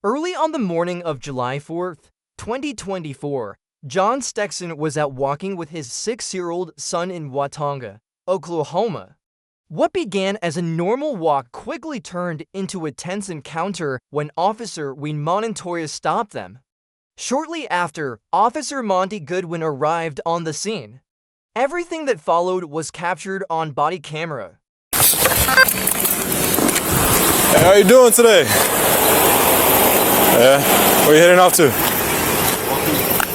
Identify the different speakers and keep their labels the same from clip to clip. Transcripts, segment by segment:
Speaker 1: Early on the morning of July 4th, 2024, John Stexon was out walking with his 6-year-old son in Watonga, Oklahoma. What began as a normal walk quickly turned into a tense encounter when Officer Wayne Montoya stopped them. Shortly after, Officer Monty Goodwin arrived on the scene. Everything that followed was captured on body camera.
Speaker 2: Hey, how you doing today? Yeah, where are you heading off to?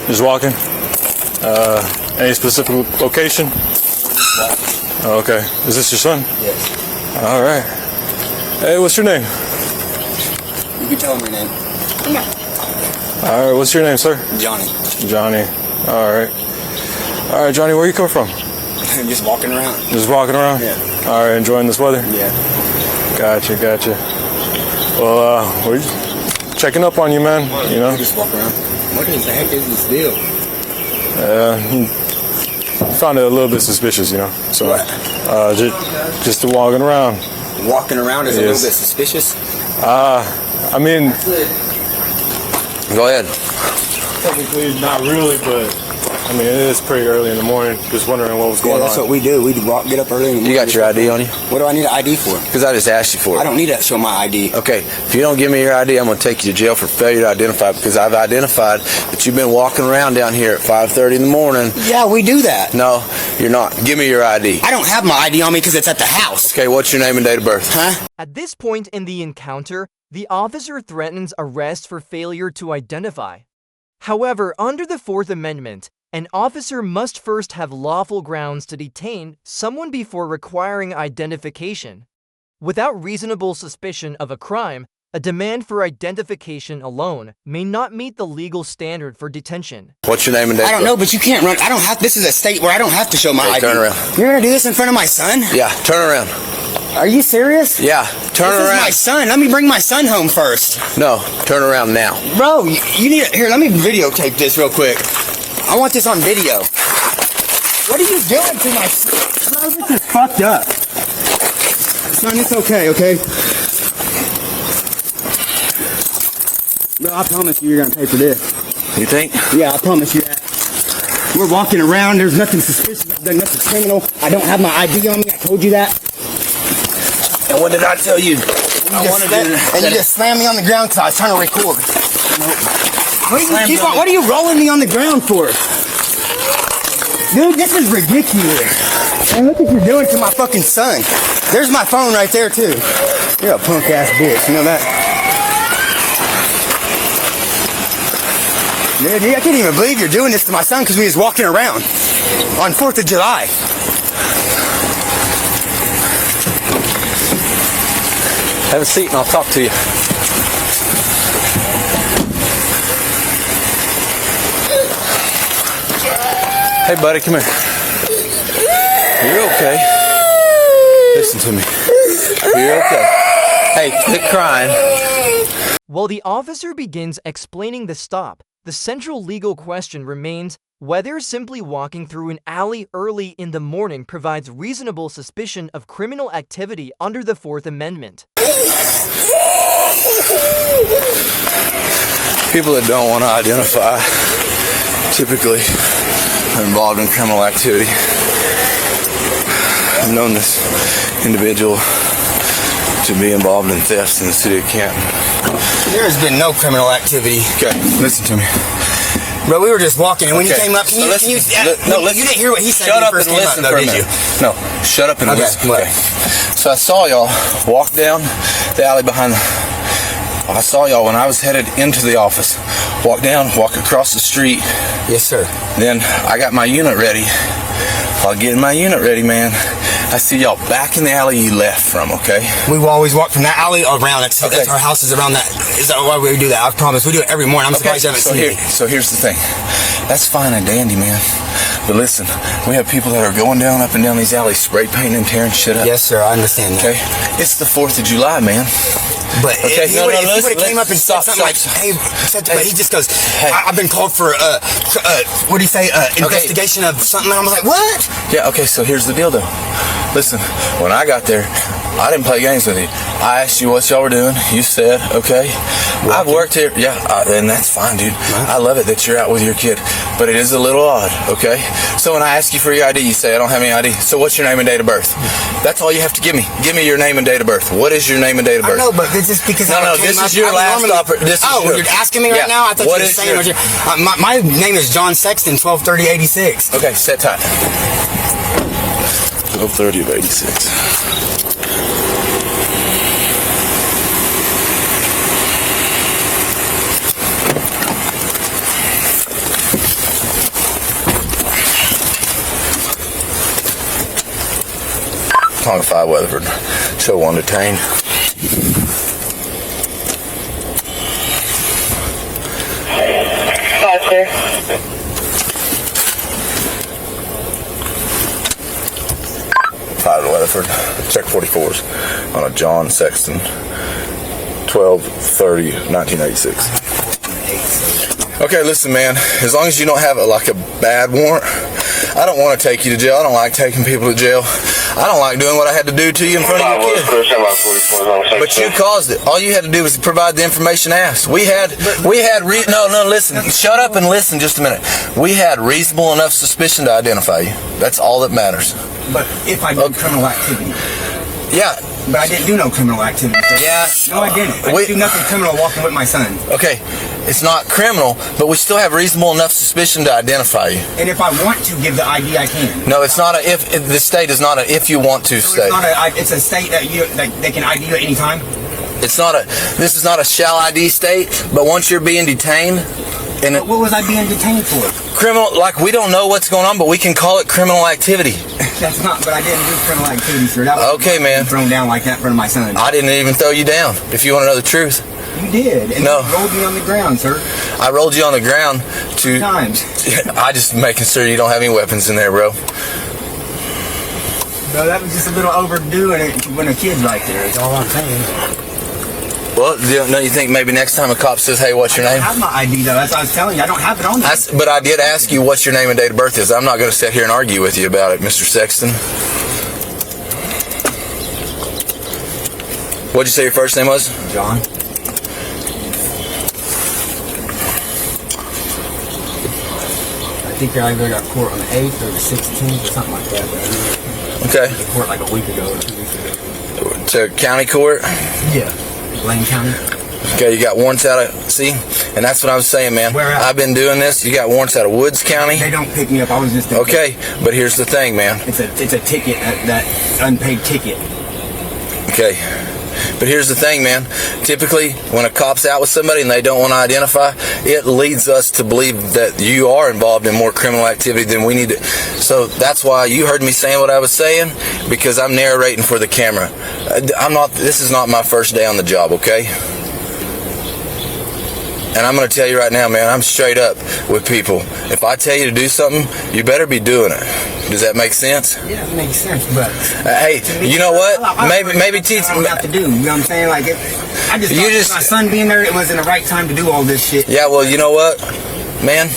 Speaker 2: Just walking. Any specific location? Oh, okay. Is this your son?
Speaker 3: Yes.
Speaker 2: All right. Hey, what's your name?
Speaker 3: You can tell him your name.
Speaker 2: No. All right. What's your name, sir?
Speaker 3: Johnny.
Speaker 2: Johnny. All right. All right, Johnny. Where you come from?
Speaker 3: Just walking around.
Speaker 2: Just walking around.
Speaker 3: Yeah.
Speaker 2: All right. Enjoying this weather.
Speaker 3: Yeah.
Speaker 2: Gotcha. Well, we're checking up on you, man. You know.
Speaker 3: Just walk around. What the heck is this deal?
Speaker 2: Found it a little bit suspicious, you know. So,
Speaker 3: what?
Speaker 2: just walking around.
Speaker 3: Walking around is a little bit suspicious.
Speaker 2: I mean,
Speaker 3: Go ahead.
Speaker 2: technically not really, but I mean it is pretty early in the morning. Just wondering what was going
Speaker 3: Yeah, that's
Speaker 2: on.
Speaker 3: what we do. We get up early in the morning.
Speaker 4: You got your ID on you?
Speaker 3: What do I need an ID for?
Speaker 4: Because I just asked you for it.
Speaker 3: I don't need to show my ID.
Speaker 4: Okay, if you don't give me your ID, I'm going to take you to jail for failure to identify, because I've identified that you've been walking around down here at 5:30 in the morning.
Speaker 3: Yeah, we do that.
Speaker 4: No, you're not. Give me your ID.
Speaker 3: I don't have my ID on me because it's at the house.
Speaker 4: Okay, what's your name and date of birth?
Speaker 3: Huh?
Speaker 1: At this point in the encounter, the officer threatens arrest for failure to identify. However, under the Fourth Amendment, an officer must first have lawful grounds to detain someone before requiring identification. Without reasonable suspicion of a crime, a demand for identification alone may not meet the legal standard for detention.
Speaker 4: What's your name and date of birth?
Speaker 3: I don't know, but you can't run. I don't have. This is a state where I don't have to show my
Speaker 4: Hey,
Speaker 3: ID.
Speaker 4: turn around.
Speaker 3: You're gonna do this in front of my son?
Speaker 4: Yeah, turn around.
Speaker 3: Are you serious?
Speaker 4: Yeah, turn
Speaker 3: This is
Speaker 4: around.
Speaker 3: my son. Let me bring my son home first.
Speaker 4: No, turn around now.
Speaker 3: Bro, you need to, here, let me videotape this real quick. I want this on video. What are you doing to my son? Bro, this is fucked up. Son, it's okay? Bro, I promise you you're gonna pay for this.
Speaker 4: You think?
Speaker 3: Yeah, I promise you that. We're walking around, there's nothing suspicious, there's nothing criminal. I don't have my ID on me, I told you that.
Speaker 4: And what did I tell you? I wanted to.
Speaker 3: And you just slammed me on the ground because I was trying to record. What are you rolling me on the ground for? Dude, this is ridiculous. Man, look what you're doing to my fucking son. There's my phone right there, too. You're a punk ass bitch, you know that? Dude, I can't even believe you're doing this to my son because we was walking around on 4th of July.
Speaker 4: Have a seat and I'll talk to you. Hey, buddy, come here. You're okay. Listen to me. You're okay. Hey, quit crying.
Speaker 1: While the officer begins explaining the stop, the central legal question remains whether simply walking through an alley early in the morning provides reasonable suspicion of criminal activity under the Fourth Amendment.
Speaker 4: People that don't want to identify typically are involved in criminal activity. I've known this individual to be involved in thefts in the city of Canton.
Speaker 3: There has been no criminal activity.
Speaker 4: Okay, listen to me.
Speaker 3: Bro, we were just walking, and when you
Speaker 4: Okay,
Speaker 3: came up,
Speaker 4: so
Speaker 3: you
Speaker 4: listen.
Speaker 3: you
Speaker 4: Listen.
Speaker 3: didn't hear what he said
Speaker 4: Shut
Speaker 3: when he
Speaker 4: up
Speaker 3: first
Speaker 4: and
Speaker 3: came
Speaker 4: listen
Speaker 3: up,
Speaker 4: for
Speaker 3: though,
Speaker 4: a
Speaker 3: did you?
Speaker 4: minute. No, shut up and
Speaker 3: Okay,
Speaker 4: listen.
Speaker 3: what?
Speaker 4: So I saw y'all walk down the alley behind the... I saw y'all when I was headed into the office. Walk down, walk across the street.
Speaker 3: Yes, sir.
Speaker 4: Then I got my unit ready. While getting my unit ready, man, I see y'all back in the alley you left from, okay?
Speaker 3: We will always walk from that alley around. That's
Speaker 4: Okay.
Speaker 3: our house is around that. Is that why we do that? I promise. We do it every morning. I'm surprised you haven't
Speaker 4: so
Speaker 3: seen me.
Speaker 4: So here's the thing. That's fine and dandy, man. But listen, we have people that are going down up and down these alleys, spray painting and tearing shit up.
Speaker 3: Yes, sir. I understand that.
Speaker 4: Okay? It's the 4th of July, man.
Speaker 3: But
Speaker 4: Okay,
Speaker 3: if he would have came up and said something like, hey, but he just goes,
Speaker 4: Hey.
Speaker 3: I've been called for, what do you say, investigation of something. And I'm like, what?
Speaker 4: Yeah, okay, so here's the deal, though. Listen, when I got there, I didn't play games with you. I asked you what y'all were doing. You said, okay. I've worked here. Yeah, and that's fine, dude. I love it that you're out with your kid. But it is a little odd, okay? So when I ask you for your ID, you say, I don't have any ID. So what's your name and date of birth? That's all you have to give me. Give me your name and date of birth. What is your name and date of birth?
Speaker 3: I know, but this is because
Speaker 4: No, this is your last
Speaker 3: you're asking me right now? I thought you were saying my name is John Sexton, 123086.
Speaker 4: Okay, set time. 12:30 of 86. Tonga 5 Weatherford. Show 1 detained.
Speaker 5: Hi, sir.
Speaker 4: 5 Weatherford. Check 44s on a John Sexton. 12/30/1986. Okay, listen, man. As long as you don't have a bad warrant, I don't want to take you to jail. I don't like taking people to jail. I don't like doing what I had to do to you in front of your kid. But you caused it. All you had to do was provide the information asked. Listen. Shut up and listen just a minute. We had reasonable enough suspicion to identify you. That's all that matters.
Speaker 3: But if I did criminal activity.
Speaker 4: Yeah.
Speaker 3: But I didn't do no criminal activity. Sir.
Speaker 4: Yeah.
Speaker 3: No, I didn't. I didn't do nothing criminal walking with my son.
Speaker 4: Okay. It's not criminal, but we still have reasonable enough suspicion to identify you.
Speaker 3: And if I want to give the ID, I can.
Speaker 4: No, it's not a if. The state is not a if you want to
Speaker 3: so
Speaker 4: state.
Speaker 3: It's a state that they can ID you at any time.
Speaker 4: It's not a. This is not a shall ID state. But once you're being detained, and
Speaker 3: But what was I being detained for?
Speaker 4: criminal, we don't know what's going on, but we can call it criminal activity.
Speaker 3: That's not. But I didn't do criminal activity, sir. That was
Speaker 4: Okay, man.
Speaker 3: Thrown down like that in front of my son.
Speaker 4: I didn't even throw you down. If you want to know the truth,
Speaker 3: You did. And
Speaker 4: No.
Speaker 3: you rolled me on the ground, sir.
Speaker 4: I rolled you on the ground to.
Speaker 3: Times.
Speaker 4: I just making sure you don't have any weapons in there, bro.
Speaker 3: Bro, that was just a little overdoing it when a kid's right there. That's all I'm saying.
Speaker 4: Well, don't you think maybe next time a cop says, "Hey, what's your
Speaker 3: I
Speaker 4: name?"
Speaker 3: have my ID though. That's what I was telling you. I don't have it on me.
Speaker 4: But I did ask you what your name and date of birth is. I'm not going to sit here and argue with you about it, Mr. Sexton. What'd you say your first name was?
Speaker 3: John. I think I either got court on the 8th or the 16th or something like that. But
Speaker 4: Okay.
Speaker 3: the court like a week ago or 2 weeks ago.
Speaker 4: To county court.
Speaker 3: Yeah. Blaine County.
Speaker 4: Okay, you got warrants out of, see? And that's what I was saying, man.
Speaker 3: Where at?
Speaker 4: I've been doing this. You got warrants out of Woods County.
Speaker 3: They don't pick me up. I was just
Speaker 4: Okay, but here's the thing, man.
Speaker 3: It's a ticket, that unpaid ticket.
Speaker 4: Okay. But here's the thing, man. Typically, when a cop's out with somebody and they don't want to identify, it leads us to believe that you are involved in more criminal activity than we need to. So that's why you heard me saying what I was saying, because I'm narrating for the camera. This is not my first day on the job, okay? And I'm going to tell you right now, man, I'm straight up with people. If I tell you to do something, you better be doing it. Does that make sense?
Speaker 3: Yeah, it makes sense, but
Speaker 4: Hey, you know what? Maybe teach.
Speaker 3: I don't have to do. You know what I'm saying? Like, I just
Speaker 4: You
Speaker 3: thought
Speaker 4: just-
Speaker 3: my son being there, it wasn't the right time to do all this shit.
Speaker 4: Yeah, well, you know what, man?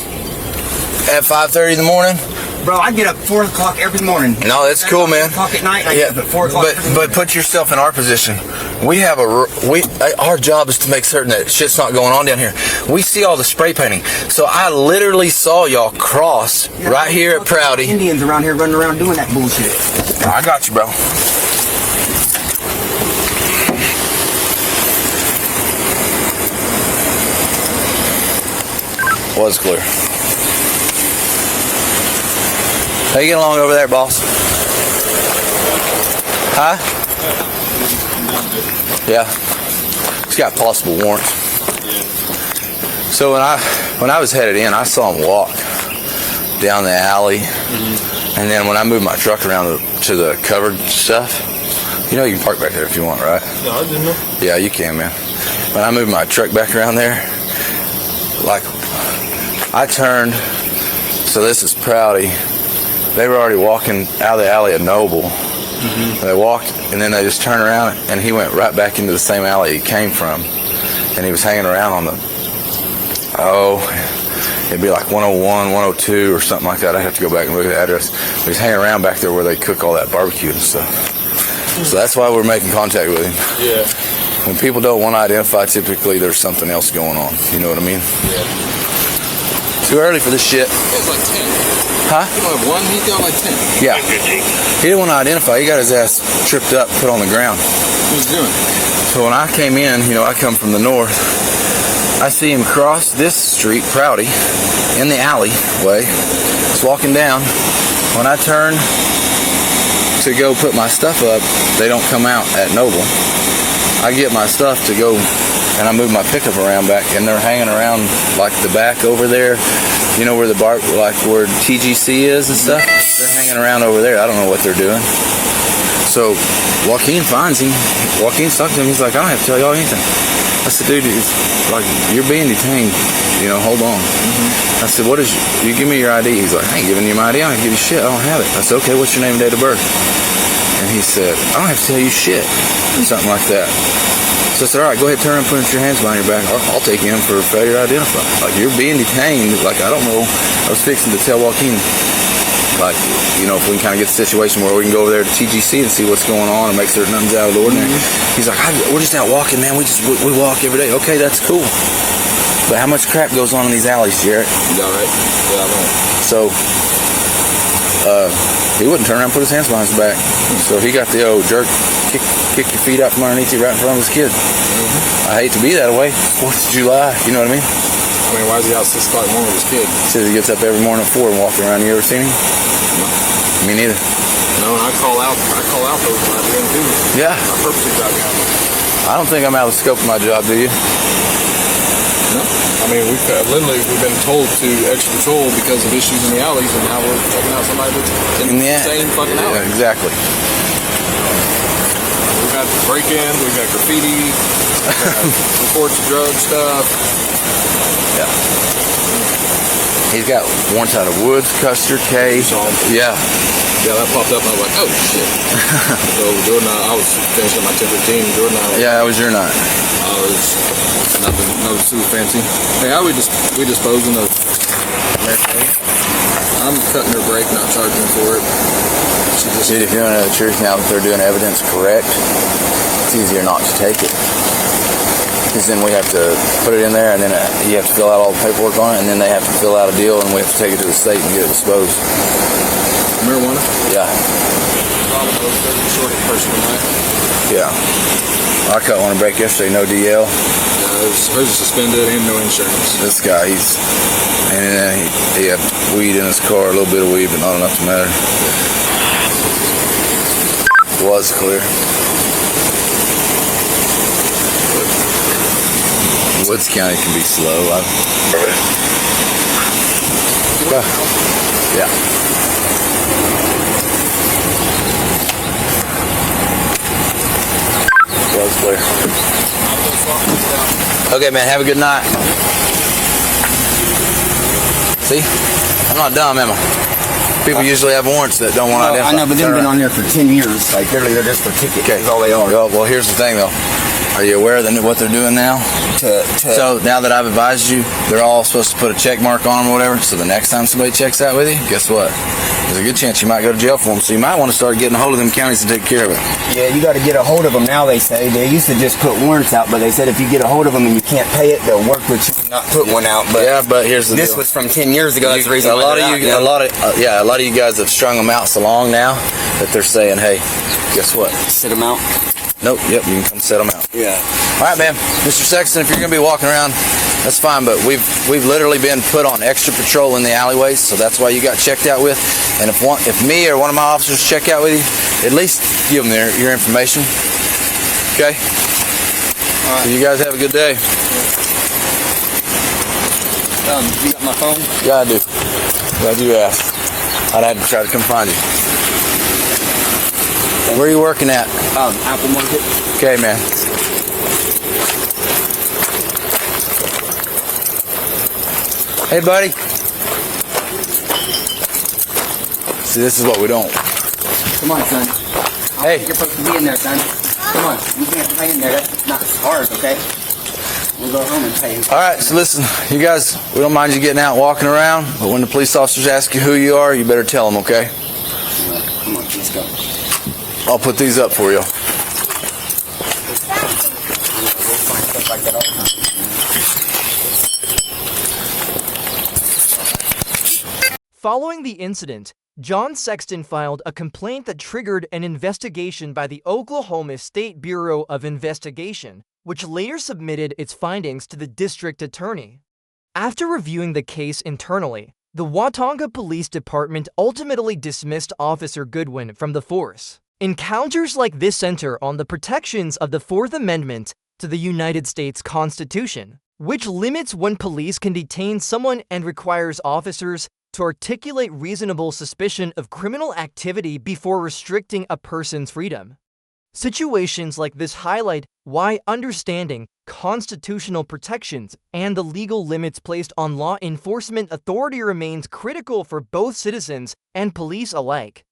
Speaker 4: At 5:30 in the morning.
Speaker 3: Bro, I get up 4 o'clock every morning.
Speaker 4: No, that's cool, man.
Speaker 3: 4 o'clock at night. I
Speaker 4: Yeah,
Speaker 3: get up at 4 o'clock.
Speaker 4: but put yourself in our position. Our job is to make certain that shit's not going on down here. We see all the spray painting. So I literally saw y'all cross right here at Prouty.
Speaker 3: Indians around here running around doing that bullshit.
Speaker 4: I got you, bro. Was clear. How you getting along over there, boss? Huh? Yeah. He's got possible warrants. So when I was headed in, I saw him walk down the alley, and then when I moved my truck around to the covered stuff, you know you can park back there if you want, right?
Speaker 2: No, I didn't know.
Speaker 4: Yeah, you can, man. When I moved my truck back around there, like I turned, so this is Prouty. They were already walking out of the alley at Noble. They walked, and then they just turned around, and he went right back into the same alley he came from. And he was hanging around on it'd be like 101, 102 or something like that. I'd have to go back and look at the address. But he's hanging around back there where they cook all that barbecue and stuff. So that's why we're making contact with him.
Speaker 2: Yeah.
Speaker 4: When people don't want to identify, typically there's something else going on. You know what I mean?
Speaker 2: Yeah.
Speaker 4: Too early for this shit.
Speaker 2: It's like 10.
Speaker 4: Huh?
Speaker 2: You don't have one, he's got like 10.
Speaker 4: Yeah. He didn't want to identify. He got his ass tripped up, put on the ground.
Speaker 2: What's he doing?
Speaker 4: So when I came in, you know, I come from the north. I see him cross this street, Prouty, in the alleyway. He's walking down. When I turn to go put my stuff up, they don't come out at Noble. I get my stuff to go, and I move my pickup around back, and they're hanging around like the back over there. You know where the bar, like where TGC is and stuff? They're hanging around over there. I don't know what they're doing. So Joaquin finds him. Joaquin's talking to him. He's like, I don't have to tell y'all anything. I said, dude, it's like, you're being detained. You know, hold on. I said, what is, you give me your ID. He's like, I ain't giving you my ID. I don't give you shit. I don't have it. I said, okay, what's your name and date of birth? And he said, I don't have to tell you shit. Something like that. So I said, all right, go ahead, turn and put your hands behind your back. I'll take you in for failure to identify. Like, you're being detained. Like, I don't know. I was fixing to tell Joaquin, like, you know, if we can kind of get the situation where we can go over there to TGC and see what's going on and make certain nothing's out of the ordinary. He's like, we're just out walking, man. We walk every day. Okay, that's cool. But how much crap goes on in these alleys, Jarrett?
Speaker 2: Yeah, right. Yeah, right.
Speaker 4: So, he wouldn't turn around and put his hands behind his back. So he got the old jerk, kick your feet out from underneath you right in front of his kid. I hate to be that way. 4th of July, you know what I mean?
Speaker 2: I mean, why is he out 6 o'clock in the morning with his kid?
Speaker 4: Says he gets up every morning at 4 and walking around. You ever seen him?
Speaker 2: No.
Speaker 4: Me neither.
Speaker 2: No, and I call out those when I begin to do it.
Speaker 4: Yeah.
Speaker 2: I purposely drive out.
Speaker 4: I don't think I'm out of the scope of my job, do you?
Speaker 2: No. I mean, we've been told to extra patrol because of issues in the alleys, and now we're checking out somebody that's in the same fucking alley.
Speaker 4: Yeah, exactly.
Speaker 2: We've had break-ins, we've had graffiti, reports of drug stuff.
Speaker 4: Yeah. He's got warrants out of Woods, Custer, K. Yeah.
Speaker 2: Yeah, that popped up, and I was like, oh, shit. So Jordan, I was finishing my 10:15. Jordan,
Speaker 4: yeah, that was your night.
Speaker 2: I was nothing too fancy. Hey, how we disposing of marijuana? I'm cutting her break, not charging for it.
Speaker 4: Dude, if you want to know the truth now that they're doing evidence correct, it's easier not to take it. Because then we have to put it in there, and then you have to fill out all the paperwork on it, and then they have to fill out a deal, and we have to take it to the state and get it disposed.
Speaker 2: Marijuana?
Speaker 4: Yeah.
Speaker 2: Short person tonight.
Speaker 4: Yeah. I cut one break yesterday, no DL.
Speaker 2: Hers is suspended and no insurance.
Speaker 4: This guy, he had weed in his car, a little bit of weed, but not enough to matter. It was clear. Woods County can be slow. Yeah. Was clear. Okay, man. Have a good night. See? I'm not dumb, am I? People usually have warrants that don't want to identify.
Speaker 3: I know, but they've been on there for 10 years. Like, literally, they're just for tickets.
Speaker 4: Okay.
Speaker 3: That's all they are.
Speaker 4: Well, here's the thing, though. Are you aware of what they're doing now? So now that I've advised you, they're all supposed to put a check mark on them or whatever. So the next time somebody checks out with you, guess what? There's a good chance you might go to jail for them. So you might want to start getting a hold of them counties and take care of it.
Speaker 3: Yeah, you got to get a hold of them now, they say. They used to just put warrants out, but they said if you get a hold of them and you can't pay it, they'll work with you and not put one out. But
Speaker 4: yeah, but here's the
Speaker 3: this
Speaker 4: deal.
Speaker 3: was from 10 years ago. That's the reason
Speaker 4: a lot of you guys have strung them out so long now that they're saying, hey, guess what?
Speaker 3: Sit them out.
Speaker 4: Nope, yep, you can come set them out.
Speaker 3: Yeah.
Speaker 4: All right, man. Mr. Sexton, if you're going to be walking around, that's fine, but we've literally been put on extra patrol in the alleyways, so that's why you got checked out with. And if me or one of my officers check out with you, at least give them your information. Okay?
Speaker 3: All right.
Speaker 4: So you guys have a good day.
Speaker 3: You got my phone?
Speaker 4: Yeah, I do. Glad you asked. I'd have to try to come find you. Where are you working at?
Speaker 3: Apple Market.
Speaker 4: Okay, man. Hey, buddy. See, this is what we don't.
Speaker 3: Come on, son.
Speaker 4: Hey.
Speaker 3: You're supposed to be in there, son. Come on. You can't play in there. That's not ours, okay? We'll go home and pay.
Speaker 4: All right, so listen, you guys, we don't mind you getting out and walking around, but when the police officers ask you who you are, you better tell them, okay?
Speaker 3: Come on, let's go.
Speaker 4: I'll put these up for you.
Speaker 1: Following the incident, John Sexton filed a complaint that triggered an investigation by the Oklahoma State Bureau of Investigation, which later submitted its findings to the district attorney. After reviewing the case internally, the Watauga Police Department ultimately dismissed Officer Goodwin from the force. Encounters like this center on the protections of the Fourth Amendment to the United States Constitution, which limits when police can detain someone and requires officers to articulate reasonable suspicion of criminal activity before restricting a person's freedom. Situations like this highlight why understanding constitutional protections and the legal limits placed on law enforcement authority remains critical for both citizens and police alike.